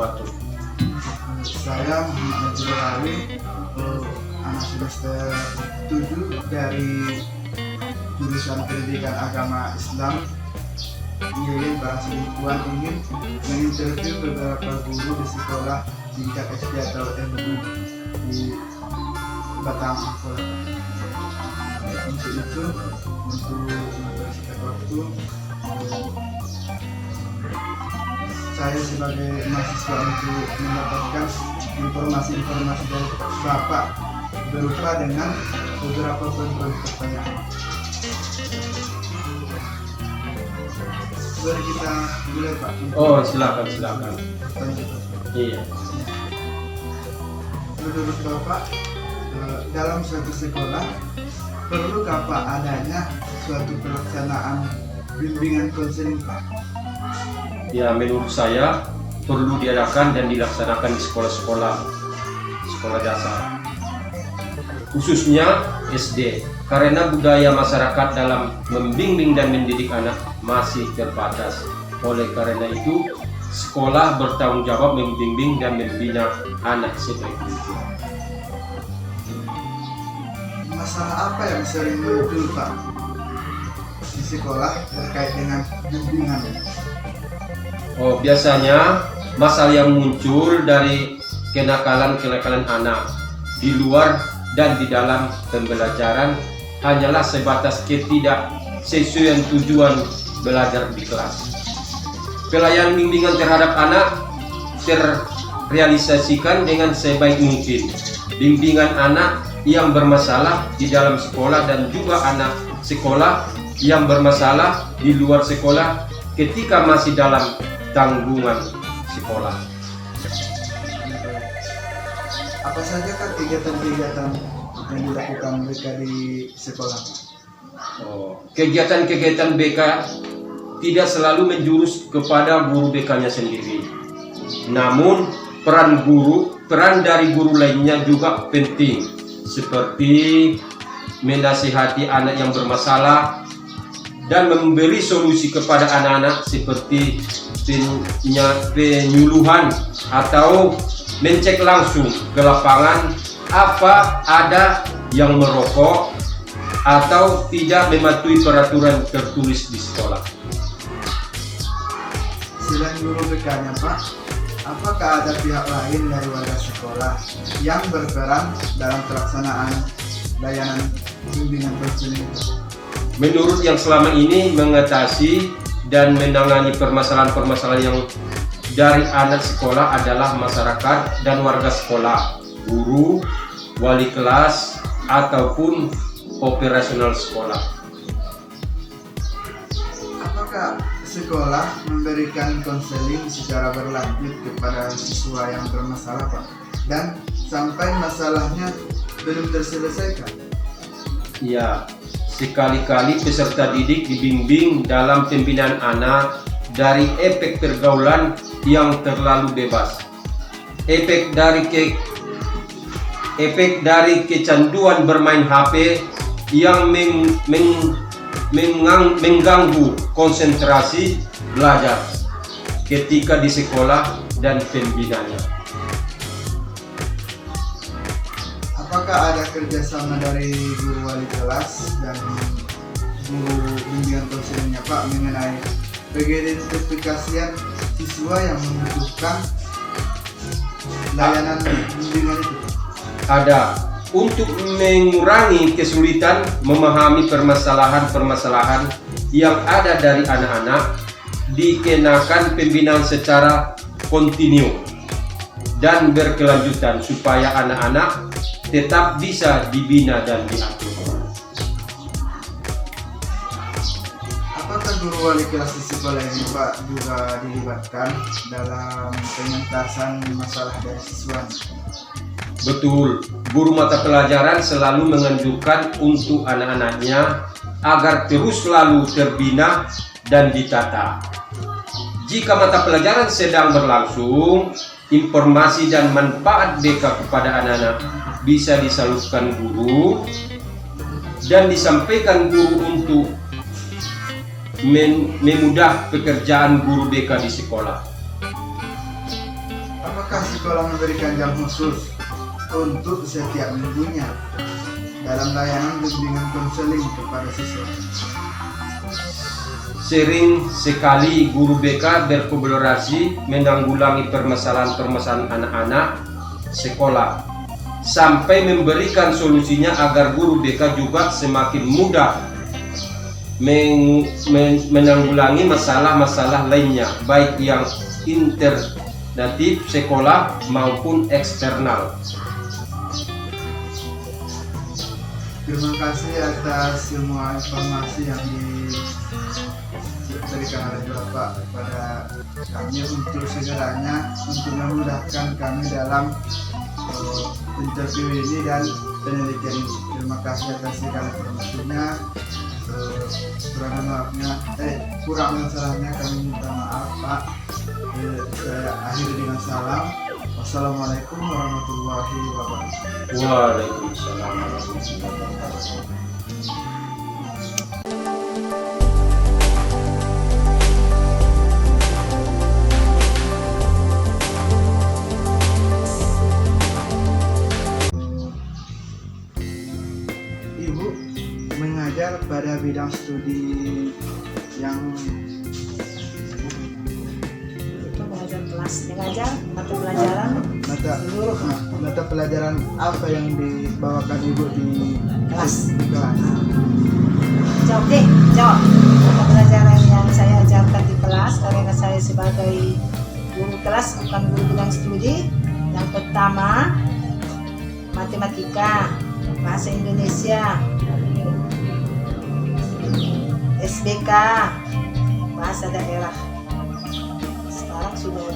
wabarakatuh. Saya Muhammad Najibur Ali, anak semester 7 dari jurusan Pendidikan Agama Islam. Ingin para siswa ingin menginterview beberapa guru di sekolah tingkat SD atau MU di Batang. Untuk itu, untuk mempersingkat waktu, saya sebagai mahasiswa untuk mendapatkan informasi-informasi dari Bapak berupa dengan beberapa pertanyaan. Mari kita mulai, Pak. Oh, silakan. Iya. Menurut Bapak, dalam suatu sekolah perlukah Pak adanya suatu pelaksanaan bimbingan konseling, Pak? Ya, menurut saya perlu diadakan dan dilaksanakan di sekolah dasar, khususnya SD, karena budaya masyarakat dalam membimbing dan mendidik anak masih terbatas. Oleh karena itu, sekolah bertanggung jawab membimbing dan membina anak sebaik mungkin. Masalah apa yang sering muncul, Pak, di sekolah terkait dengan bimbingan? Oh, biasanya masalah yang muncul dari kenakalan anak di luar dan di dalam pembelajaran hanyalah sebatas ketidaksesuaian tujuan belajar di kelas. Pelayanan bimbingan terhadap anak terrealisasikan dengan sebaik mungkin. Bimbingan anak yang bermasalah di dalam sekolah dan juga anak sekolah yang bermasalah di luar sekolah ketika masih dalam tanggungan sekolah. Apa saja kan kegiatan-kegiatan yang dilakukan mereka di sekolah? Kegiatan-kegiatan BK tidak selalu menjurus kepada guru BK-nya sendiri. Namun peran dari guru lainnya juga penting, seperti menasihati anak yang bermasalah dan memberi solusi kepada anak-anak seperti penyuluhan atau mencek langsung ke lapangan apa ada yang merokok atau tidak mematuhi peraturan tertulis di sekolah. Selain guru BK-nya, Pak, apakah ada pihak lain dari warga sekolah yang berperan dalam pelaksanaan layanan bimbingan konseling? Menurut yang selama ini mengatasi dan menangani permasalahan-permasalahan yang dari anak sekolah adalah masyarakat dan warga sekolah, guru, wali kelas, ataupun operasional sekolah. Apakah sekolah memberikan konseling secara berlanjut kepada siswa yang bermasalah, Pak, dan sampai masalahnya belum terselesaikan? Ya, sekali-kali peserta didik dibimbing dalam pembinaan anak dari efek pergaulan yang terlalu bebas, efek dari kecanduan bermain HP yang mengganggu konsentrasi belajar ketika di sekolah dan pembinanya. Apakah ada kerjasama dari guru wali kelas dan guru bimbingan konselingnya, Pak, mengenai pengidentifikasian siswa yang membutuhkan layanan bimbingan itu, Pak? Ada, untuk mengurangi kesulitan memahami permasalahan-permasalahan yang ada dari anak-anak, dikenakan pembinaan secara kontinu dan berkelanjutan supaya anak-anak tetap bisa dibina dan diatur. Apakah guru wali kelas di sekolah ini, Pak, juga dilibatkan dalam pengentasan masalah dari siswa? Betul, guru mata pelajaran selalu menganjurkan untuk anak-anaknya agar terus selalu terbina dan ditata. Jika mata pelajaran sedang berlangsung, informasi dan manfaat BK kepada anak-anak bisa disalurkan guru dan disampaikan guru untuk memudah pekerjaan guru BK di sekolah. Apakah sekolah memberikan jam khusus untuk setiap minggunya dalam layanan bimbingan konseling kepada siswa? Sering sekali guru BK berkolaborasi menanggulangi permasalahan-permasalahan anak-anak sekolah sampai memberikan solusinya agar guru BK juga semakin mudah menanggulangi masalah-masalah lainnya, baik yang internatif sekolah maupun eksternal. Terima kasih atas semua informasi yang diberikan oleh Bapak kepada kami untuk segeranya untuk memudahkan kami dalam interview ini dan penelitian ini. Terima kasih atas segala informasinya. Kurang masalahnya kami minta maaf Pak. Saya akhiri dengan salam. Wassalamualaikum warahmatullahi wabarakatuh. Waalaikumsalam warahmatullahi wabarakatuh. Ibu mengajar pada bidang studi yang Itu mengajar kelas, mengajar mata pelajaran seluruh mata pelajaran apa yang dibawakan Ibu di kelas. kelas? Jawab deh, jawab. Mata pelajaran yang saya ajarkan di kelas karena saya sebagai guru kelas bukan guru bidang studi. Yang pertama matematika, bahasa Indonesia, SBK, bahasa daerah. Sekarang sudah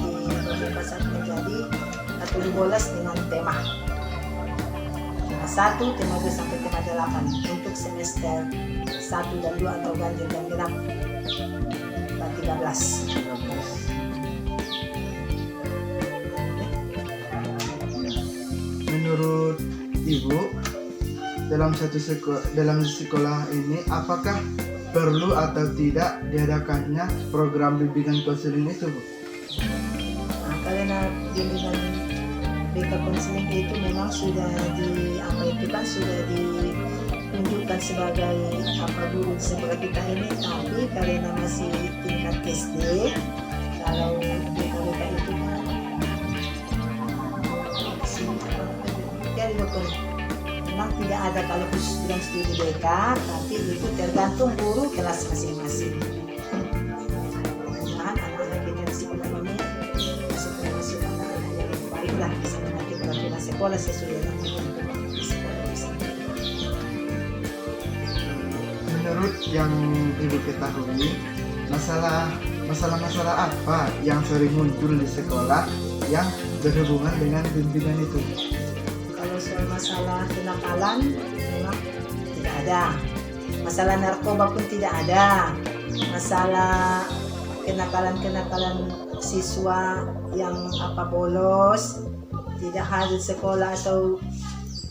dibebaskan menjadi 12 dengan tema. Tema 1, tema 2 sampai tema 8 untuk semester 1 dan 2 atau ganjil dan genap 13. Menurut Ibu, dalam sekolah ini apakah perlu atau tidak diadakannya program bimbingan konseling itu, Bu? Nah, karena bimbingan BK konseling itu memang sudah sudah ditunjukkan sebagai guru di sekolah kita ini, tapi karena masih tingkat SD, kalau BK itu kan dari dokter memang tidak ada kalau khusus bidang studi BK, tapi itu tergantung guru kelas masing-masing. Mudah-mudahan anak-anak kita di sekolah ini masuk anak-anak yang baiklah, bisa mengerti peraturan sekolah sesuai dengan ketentuan di sekolah tersebut. Menurut yang Ibu ketahui, masalah-masalah apa yang sering muncul di sekolah yang berhubungan dengan bimbingan itu? Kalau soal masalah kenakalan memang tidak ada, masalah narkoba pun tidak ada, masalah kenakalan siswa yang bolos, tidak hadir sekolah atau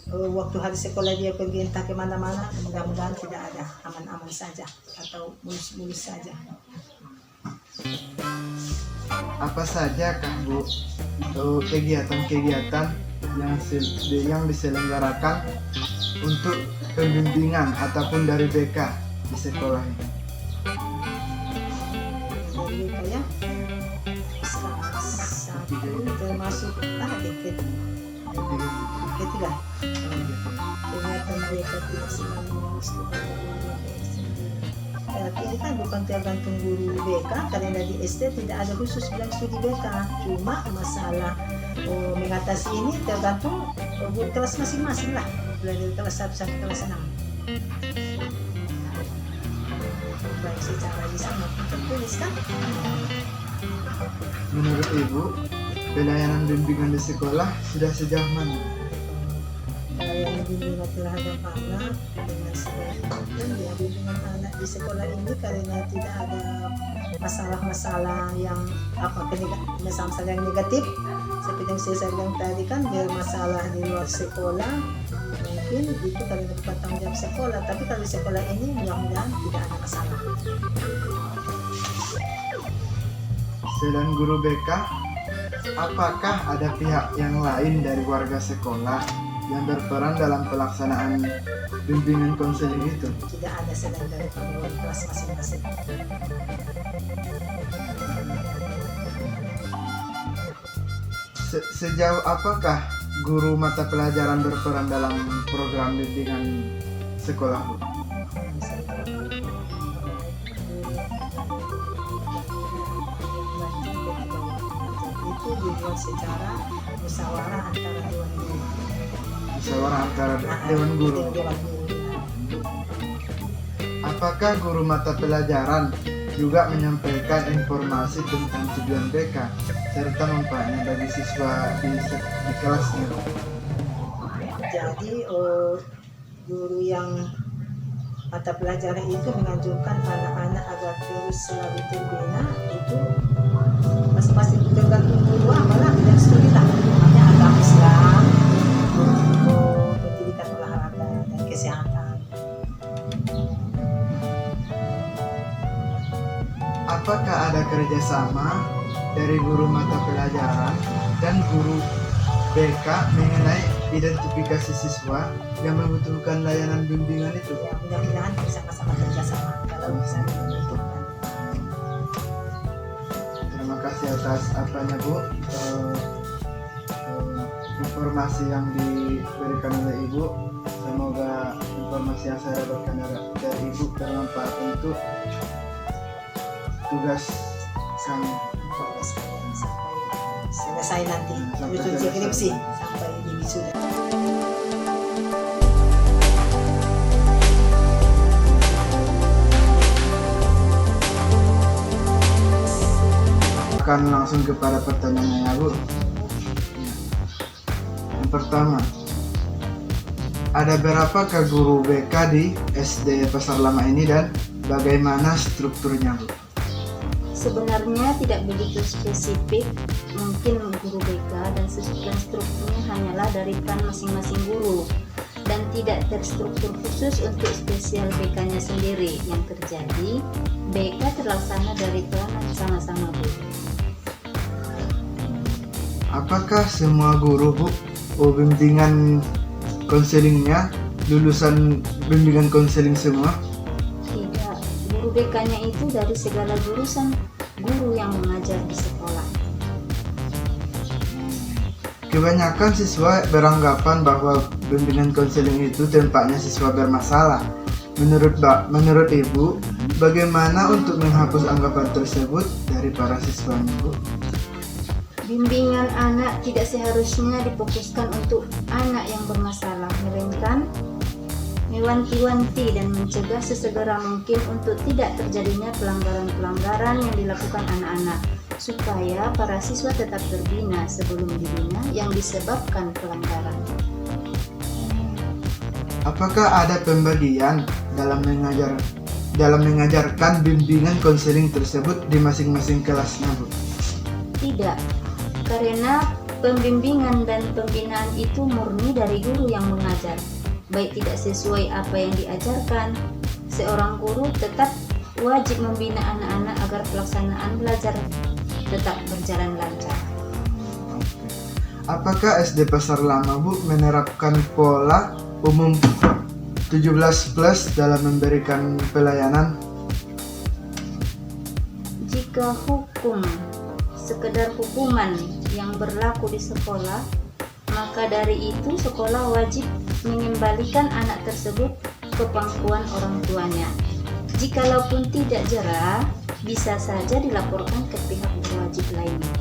waktu hari sekolah dia pergi entah kemana-mana. Mudah-mudahan tidak ada, aman-aman saja atau mulus-mulus saja. Apa saja Kak Bu kegiatan-kegiatan yang diselenggarakan untuk pembimbingan ataupun dari BK di sekolah ini? Dari BK ya, satu termasuk ketiga kegiatan BK tidak selalu ini kan bukan tergantung guru BK, karena di SD tidak ada khusus bilang studi BK, cuma masalah mengatasi ini tergantung guru kelas masing-masing lah, dari kelas 1 sampai kelas 6. Baik secara lisan maupun tertulis kan. Menurut Ibu, pelayanan bimbingan di sekolah sudah sejauh mana? Yang bimbingan terhadap anak dengan sebaik mungkin ya, bimbingan anak di sekolah ini karena tidak ada masalah-masalah yang masalah yang negatif seperti yang saya bilang tadi kan, bermasalah di luar sekolah mungkin itu karena bukan tanggung jawab sekolah, tapi kalau di sekolah ini mudah-mudahan tidak ada masalah. Selain guru BK, apakah ada pihak yang lain dari warga sekolah yang berperan dalam pelaksanaan bimbingan konseling itu? Tidak ada selain dari pengurus kelas masing-masing. Sejauh apakah guru mata pelajaran berperan dalam program bimbingan sekolah, Bu? Itu dibuat secara musyawarah antara dewan guru. Musyawarah antara dewan guru. Dewan guru. Apakah guru mata pelajaran juga menyampaikan informasi tentang tujuan BK serta manfaatnya bagi siswa di kelasnya? Jadi guru yang mata pelajaran itu menganjurkan anak-anak agar terus selalu terbina, itu pasti tergantung guru malah tidak kesulitan. Namanya agama Islam, pendidikan olahraga dan kesehatan. Apakah ada kerjasama dari guru mata pelajaran dan guru BK mengenai identifikasi siswa yang membutuhkan layanan bimbingan itu? Ya, mudah-mudahan bisa sama-sama kerjasama kalau bisa dibentukkan. Terima kasih atas apanya, Bu, informasi yang diberikan oleh Ibu. Semoga informasi yang saya dapatkan dari Ibu bermanfaat untuk tugas kami. Sampai selesai nanti Sampai menuju selesai. skripsi sampai di wisuda. Akan langsung kepada pertanyaannya, ya, Bu. Yang pertama, ada berapakah guru BK di SD Pasar Lama ini dan bagaimana strukturnya, Bu? Sebenarnya tidak begitu spesifik, mungkin guru BK dan strukturnya hanyalah dari peran masing-masing guru dan tidak terstruktur khusus untuk spesial BK-nya sendiri. Yang terjadi, BK terlaksana dari peran sama-sama guru. Apakah semua guru, Bu, bimbingan konselingnya lulusan bimbingan konseling semua? Tidak, guru BK-nya itu dari segala jurusan guru yang mengajar di sekolah. Kebanyakan siswa beranggapan bahwa bimbingan konseling itu tempatnya siswa bermasalah. Menurut Ibu, bagaimana untuk menghapus anggapan tersebut dari para siswanya, Bu? Bimbingan anak tidak seharusnya difokuskan untuk anak yang bermasalah, melainkan mewanti-wanti dan mencegah sesegera mungkin untuk tidak terjadinya pelanggaran-pelanggaran yang dilakukan anak-anak, supaya para siswa tetap terbina sebelum dibina yang disebabkan pelanggaran. Apakah ada pembagian dalam mengajarkan bimbingan konseling tersebut di masing-masing kelasnya, Bu? Tidak, karena pembimbingan dan pembinaan itu murni dari guru yang mengajar. Baik tidak sesuai apa yang diajarkan, seorang guru tetap wajib membina anak-anak agar pelaksanaan belajar tetap berjalan lancar. Apakah SD Pasar Lama, Bu, menerapkan pola umum 17+ dalam memberikan pelayanan? Jika hukum sekedar hukuman yang berlaku di sekolah, maka dari itu sekolah wajib mengembalikan anak tersebut ke pangkuan orang tuanya. Jikalaupun tidak jera, bisa saja dilaporkan ke pihak berwajib lainnya.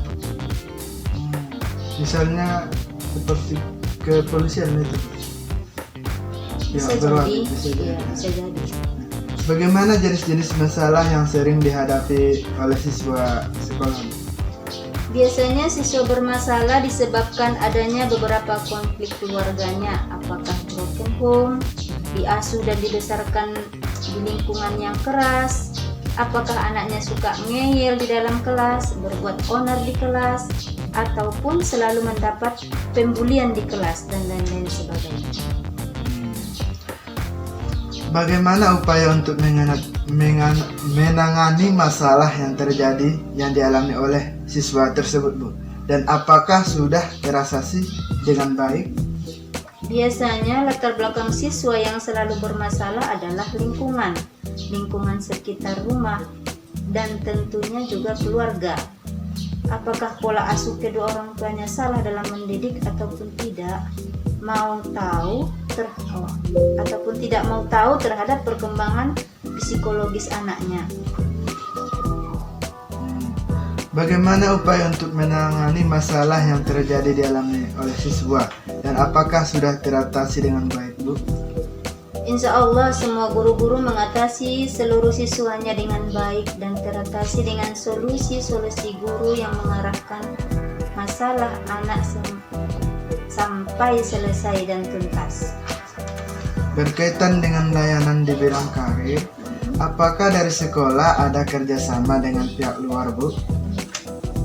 Misalnya seperti kepolisian itu. Bisa Pihak jadi, berwajib, bisa jadi. ya, bisa jadi. Bagaimana jenis-jenis masalah yang sering dihadapi oleh siswa sekolah? Biasanya siswa bermasalah disebabkan adanya beberapa konflik keluarganya, apakah broken home, diasuh dan dibesarkan di lingkungan yang keras, apakah anaknya suka ngeyel di dalam kelas, berbuat onar di kelas, ataupun selalu mendapat pembulian di kelas, dan lain-lain sebagainya. Bagaimana upaya untuk menangani masalah yang terjadi yang dialami oleh siswa tersebut, Bu? dan apakah sudah terasasi dengan baik? Biasanya latar belakang siswa yang selalu bermasalah adalah lingkungan sekitar rumah, dan tentunya juga keluarga. Apakah pola asuh kedua orang tuanya salah dalam mendidik ataupun tidak? Ataupun tidak mau tahu terhadap perkembangan psikologis anaknya. Bagaimana upaya untuk menangani masalah yang terjadi dialami oleh siswa dan apakah sudah teratasi dengan baik, Bu? Insya Allah semua guru-guru mengatasi seluruh siswanya dengan baik dan teratasi dengan solusi-solusi guru yang mengarahkan masalah anak sampai selesai dan tuntas. Berkaitan dengan layanan di bidang karir, apakah dari sekolah ada kerjasama dengan pihak luar, Bu?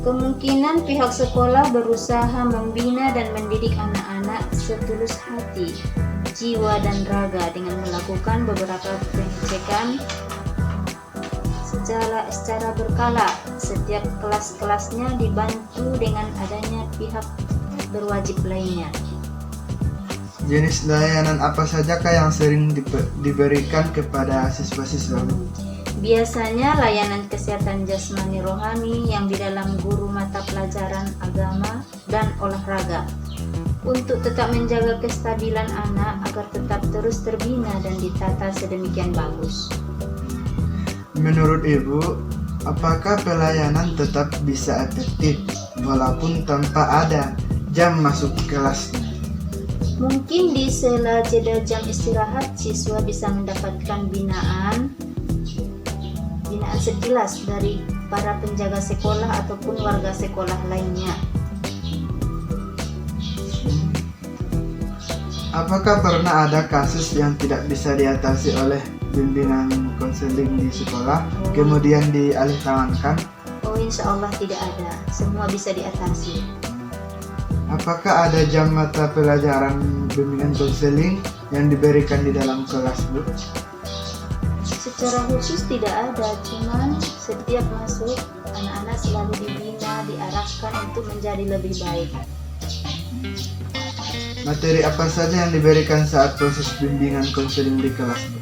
Kemungkinan pihak sekolah berusaha membina dan mendidik anak-anak setulus hati, jiwa dan raga dengan melakukan beberapa pengecekan secara berkala. Setiap kelas-kelasnya dibantu dengan adanya pihak berwajib lainnya. Jenis layanan apa sajakah yang sering diberikan kepada siswa-siswa? Biasanya layanan kesehatan jasmani rohani yang di dalam guru mata pelajaran agama dan olahraga untuk tetap menjaga kestabilan anak agar tetap terus terbina dan ditata sedemikian bagus. Menurut Ibu, apakah pelayanan tetap bisa efektif walaupun tanpa ada jam masuk kelasnya? Mungkin di sela jeda jam istirahat siswa bisa mendapatkan binaan sekilas dari para penjaga sekolah ataupun warga sekolah lainnya. Apakah pernah ada kasus yang tidak bisa diatasi oleh bimbingan konseling di sekolah kemudian dialihtangankan? Oh, insya Allah tidak ada, semua bisa diatasi. Apakah ada jam mata pelajaran bimbingan konseling yang diberikan di dalam kelas, Bu? Secara khusus tidak ada, cuman setiap masuk anak-anak selalu dibina, diarahkan untuk menjadi lebih baik. Materi apa saja yang diberikan saat proses bimbingan konseling di kelas, Bu?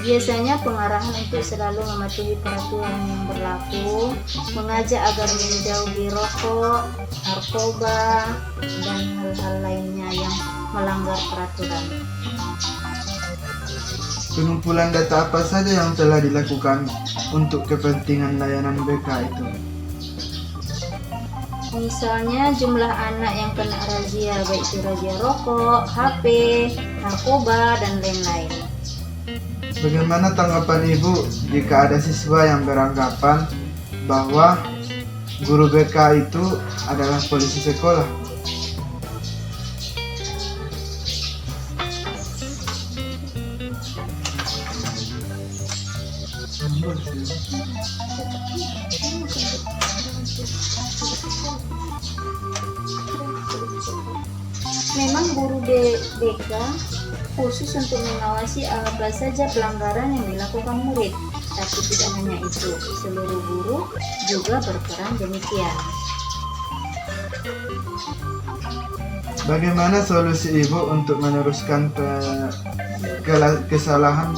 Biasanya pengarahan untuk selalu mematuhi peraturan yang berlaku, mengajak agar menjauhi rokok, narkoba, dan hal-hal lainnya yang melanggar peraturan. Pengumpulan data apa saja yang telah dilakukan untuk kepentingan layanan BK itu? Misalnya jumlah anak yang kena razia, baik itu razia rokok, HP, narkoba, dan lain-lain. Bagaimana tanggapan Ibu jika ada siswa yang beranggapan bahwa guru BK itu adalah polisi sekolah? Memang guru BK khusus untuk mengawasi apa saja pelanggaran yang dilakukan murid, tapi tidak hanya itu, seluruh guru juga berperan demikian. Bagaimana solusi Ibu untuk meneruskan kesalahan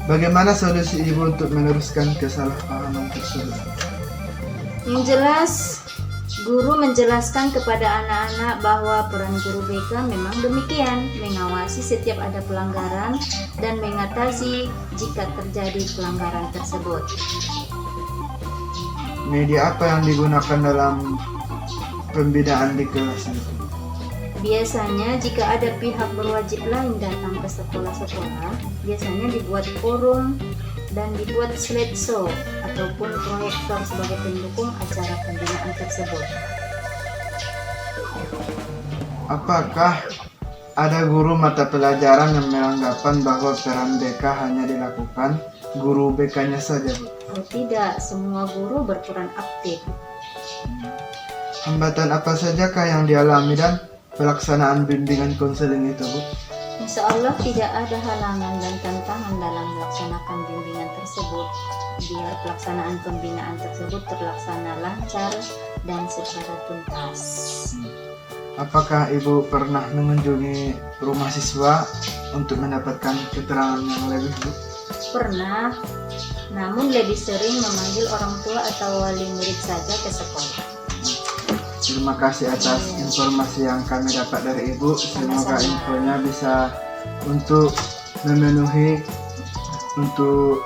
Bagaimana solusi Ibu untuk meneruskan kesalahpahaman tersebut? Yang jelas, guru menjelaskan kepada anak-anak bahwa peran guru BK memang demikian, mengawasi setiap ada pelanggaran dan mengatasi jika terjadi pelanggaran tersebut. Media apa yang digunakan dalam pembinaan di kelas itu? Biasanya jika ada pihak berwajib lain datang ke sekolah-sekolah, biasanya dibuat forum dan dibuat slideshow ataupun proyektor sebagai pendukung acara pembinaan tersebut. Apakah ada guru mata pelajaran yang beranggapan bahwa peran BK hanya dilakukan guru BK-nya saja, Bu? Oh tidak, semua guru berperan aktif. Hambatan apa sajakah yang dialami dan pelaksanaan bimbingan konseling itu, Bu? Insya Allah tidak ada halangan dan tantangan dalam melaksanakan bimbingan tersebut. Biar pelaksanaan pembinaan tersebut terlaksana lancar dan secara tuntas. Apakah Ibu pernah mengunjungi rumah siswa untuk mendapatkan keterangan yang lebih, Bu? Pernah, namun lebih sering memanggil orang tua atau wali murid saja ke sekolah. Terima kasih atas informasi yang kami dapat dari Ibu. Semoga Sama-sama. infonya bisa untuk memenuhi untuk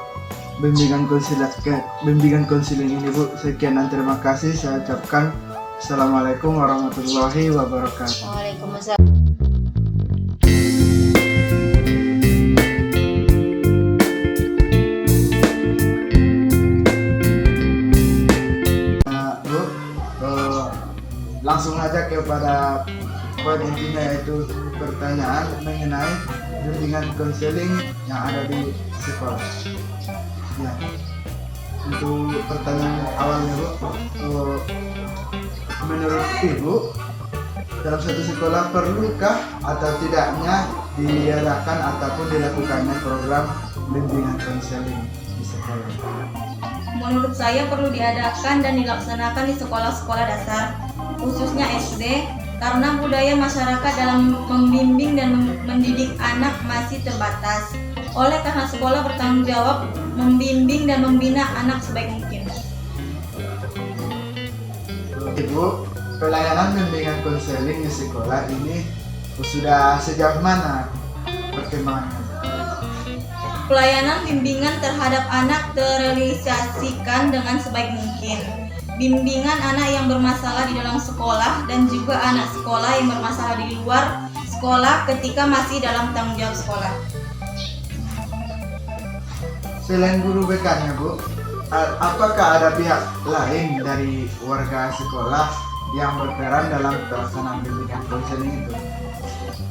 bimbingan konseling ini, Bu. Sekian dan terima kasih. Saya ucapkan Assalamualaikum warahmatullahi wabarakatuh. Waalaikumsalam. Bu, langsung aja kepada poin intinya, yaitu pertanyaan mengenai bimbingan konseling yang ada di sekolah. Ya, untuk pertanyaan awalnya, Bu, menurut Ibu, dalam satu sekolah perlukah atau tidaknya diadakan ataupun dilakukannya program bimbingan konseling di sekolah? Menurut saya perlu diadakan dan dilaksanakan di sekolah-sekolah dasar, khususnya SD, karena budaya masyarakat dalam membimbing dan mendidik anak masih terbatas. Oleh karena sekolah bertanggung jawab membimbing dan membina anak sebaik mungkin. Ibu, pelayanan bimbingan konseling di sekolah ini sudah sejauh mana perkembangannya? Pelayanan bimbingan terhadap anak terrealisasikan dengan sebaik mungkin. Bimbingan anak yang bermasalah di dalam sekolah dan juga anak sekolah yang bermasalah di luar sekolah ketika masih dalam tanggung jawab sekolah. Selain guru BK-nya, Bu, apakah ada pihak lain dari warga sekolah yang berperan dalam pelaksanaan bimbingan konseling itu?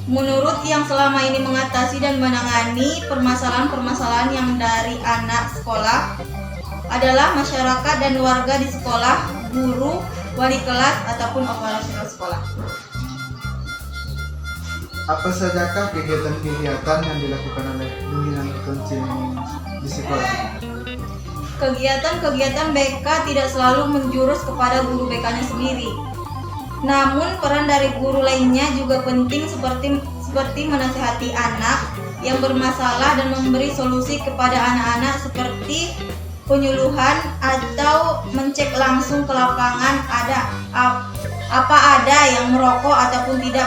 Menurut yang selama ini mengatasi dan menangani permasalahan-permasalahan yang dari anak sekolah adalah masyarakat dan warga di sekolah, guru, wali kelas, ataupun operasional sekolah. Apa sajakah kegiatan-kegiatan yang dilakukan oleh bimbingan konseling di sekolah? Kegiatan-kegiatan BK tidak selalu menjurus kepada guru BK-nya sendiri. Namun peran dari guru lainnya juga penting seperti menasihati anak yang bermasalah dan memberi solusi kepada anak-anak seperti penyuluhan atau mencek langsung ke lapangan apa ada yang merokok ataupun tidak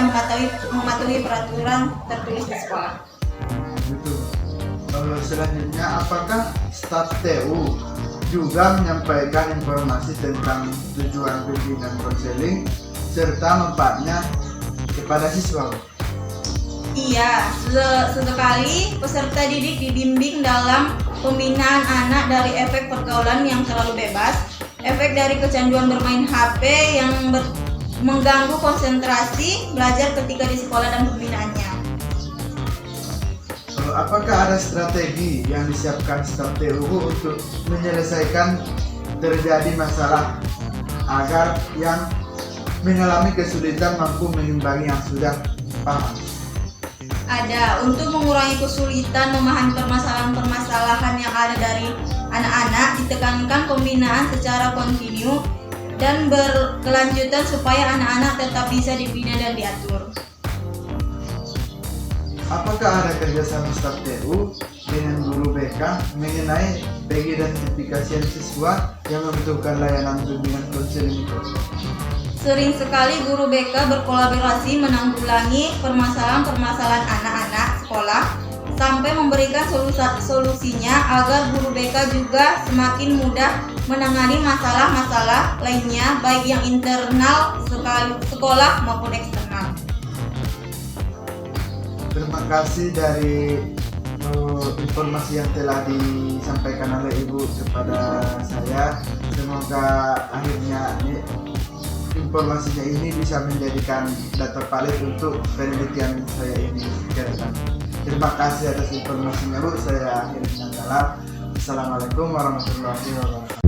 mematuhi peraturan tertulis di sekolah. Betul. Selanjutnya, apakah staf TU juga menyampaikan informasi tentang tujuan bimbingan konseling serta manfaatnya kepada siswa? Iya, sesekali peserta didik dibimbing dalam pembinaan anak dari efek pergaulan yang terlalu bebas, efek dari kecanduan bermain HP yang mengganggu konsentrasi belajar ketika di sekolah dan pembinaannya. Apakah ada strategi yang disiapkan staf TU untuk menyelesaikan terjadi masalah agar yang mengalami kesulitan mampu mengimbangi yang sudah paham? Ada, untuk mengurangi kesulitan memahami permasalahan-permasalahan yang ada dari anak-anak, ditekankan pembinaan secara kontinu dan berkelanjutan supaya anak-anak tetap bisa dibina dan diatur. Apakah ada kerjasama staf TU dengan guru BK mengenai pengidentifikasian siswa yang membutuhkan layanan bimbingan konseling itu? Sering sekali guru BK berkolaborasi menanggulangi permasalahan-permasalahan anak-anak sekolah sampai memberikan solusinya agar guru BK juga semakin mudah menangani masalah-masalah lainnya baik yang internal sekolah maupun eksternal. Terima kasih dari informasi yang telah disampaikan oleh Ibu kepada saya. Semoga akhirnya informasinya ini bisa menjadikan data valid untuk penelitian saya ini ke depan. Terima kasih atas informasinya, Bu. Saya akhirnya salam. Assalamualaikum warahmatullahi wabarakatuh.